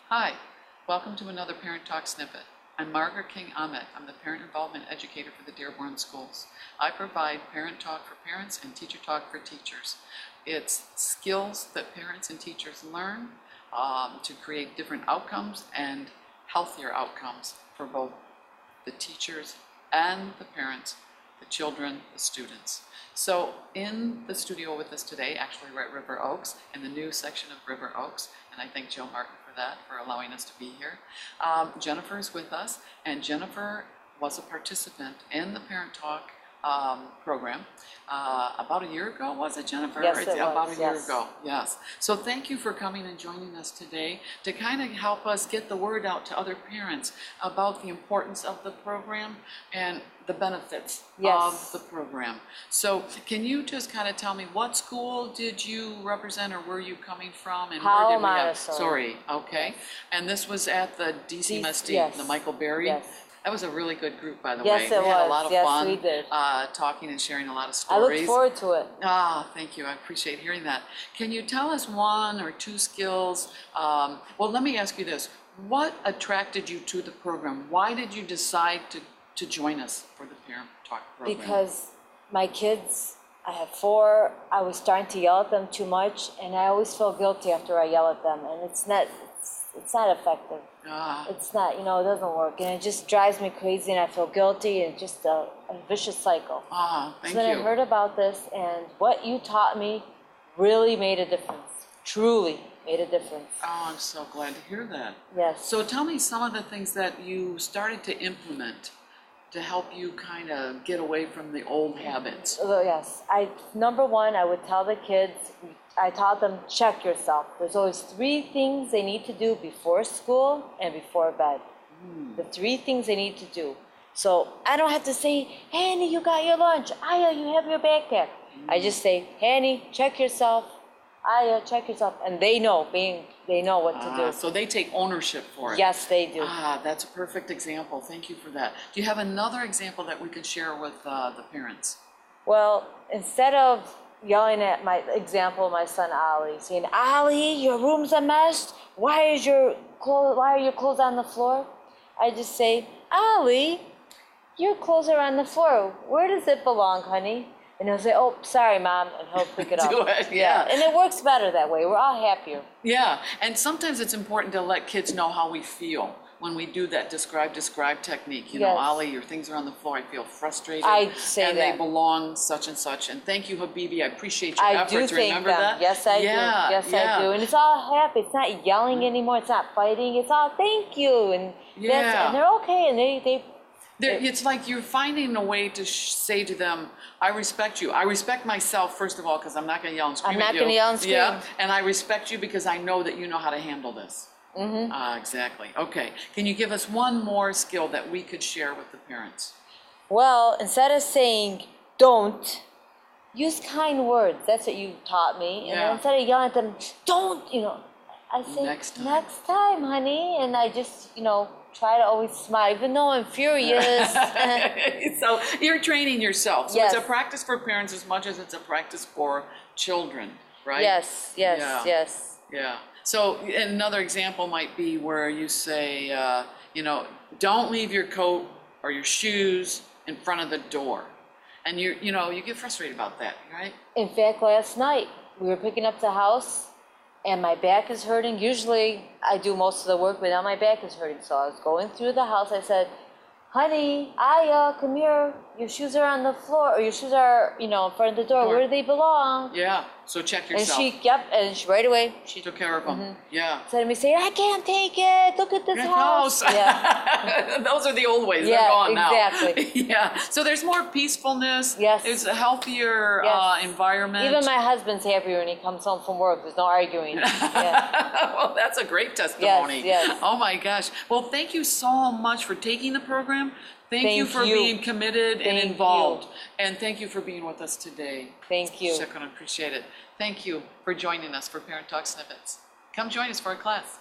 Hi, welcome to another Parent Talk Snippet. I'm Margaret King Ahmed. I'm the Parent Involvement Educator for the Dearborn Schools. I provide parent talk for parents and teacher talk for teachers. It's skills that parents and teachers learn to create different outcomes and healthier outcomes for both the teachers and the parents, the children, the students. So in the studio with us today, actually we're at River Oaks, in the new section of River Oaks, and I thank Joe Martin for that, for allowing us to be here. Jennifer's with us, and Jennifer was a participant in the Parent Talk program about a year ago, was it, Jennifer? Yes, it was. About a year ago, yes. So thank you for coming and joining us today to kind of help us get the word out to other parents about the importance of the program and the benefits of the program. So can you just kind of tell me, what school did you represent, or where are you coming from, and where did we have? Sorry, okay. And this was at the DCMSD, the Michael Berry. Yes. That was a really good group, by the Yes, way. it We had was. a lot of Yes, fun we did. talking and sharing a lot of I stories. look forward to it. Thank you. I appreciate hearing that. Can you tell us one or two skills? Well, let me ask you this. What attracted you to the program? Why did you decide to join us for the Parent Talk program? Because my kids, I have 4, I was starting to yell at them too much, and I always feel guilty after I yell at them, and it's not effective. It's not, it doesn't work, and it just drives me crazy, and I feel guilty, and just a vicious cycle. Thank so then you. I heard about this, and what you taught me really made a difference. Truly made a difference. Oh, I'm so glad to hear that. Yes. So tell me some of the things that you started to implement to help you kind of get away from the old habits. Yes. Number one, I would tell the kids, I taught them, check yourself. There's always 3 things they need to do before school and before bed. The 3 things they need to do. So I don't have to say, hey, Annie, you got your lunch. Aya, you have your backpack. I just say, hey, Annie, check yourself. Aya, check yourself. And they know what to do. So they take ownership for it. Yes, they do. That's a perfect example. Thank you for that. Do you have another example that we could share with the parents? Well, instead of yelling at my son Ali, saying, Ali, your room's a mess. Why are your clothes on the floor? I just say, Ali, your clothes are on the floor. Where does it belong, honey? And he'll say, oh, sorry, Mom, and he'll pick it up. Do it, yeah. And it works better that way. We're all happier. Yeah, and sometimes it's important to let kids know how we feel when we do that describe technique. You know, Ali, your things are on the floor, I feel frustrated. I say and that. they belong such and such. And thank you, Habibi, I appreciate your effort do to thank remember them. that. Yes, I do. Yes, I do. And it's all happy. It's not yelling anymore. It's not fighting. It's all thank you. And, and they're okay. And it's like you're finding a way to say to them, I respect you. I respect myself, first of all, because I'm not going to yell and scream at you. I'm not going to yell and scream. Yeah, and I respect you because I know that you know how to handle this. Exactly. Okay. Can you give us one more skill that we could share with the parents? Well, instead of saying don't, use kind words. That's what you taught me. And then instead of yelling at them, don't, I say, next time, honey. And I just, try to always smile, even though I'm furious. So you're training yourself. So it's a practice for parents as much as it's a practice for children, right? Yes. Yeah. So another example might be where you say, don't leave your coat or your shoes in front of the door. And you get frustrated about that, right? In fact, last night we were picking up the house and my back is hurting. Usually I do most of the work, but now my back is hurting. So I was going through the house. I said, honey, Aya, come here. Your shoes are on the floor, or your shoes are, in front of the door. Where do they belong? Yeah. So check yourself. And she right away. She took care of them. Yeah. Instead of me saying, I can't take it. Look at this house. Yeah. Those are the old ways. They're gone now. Exactly. Yeah. So there's more peacefulness. Yes. It's a healthier environment. Even my husband's happier when he comes home from work. There's no arguing. Yeah. Well, that's a great testimony. Yes. Oh my gosh. Well, thank you so much for taking the program. Thank you for being committed and involved. And thank you for being with us today. Thank you. Shukran, appreciate it. Thank you for joining us for Parent Talk Snippets. Come join us for a class.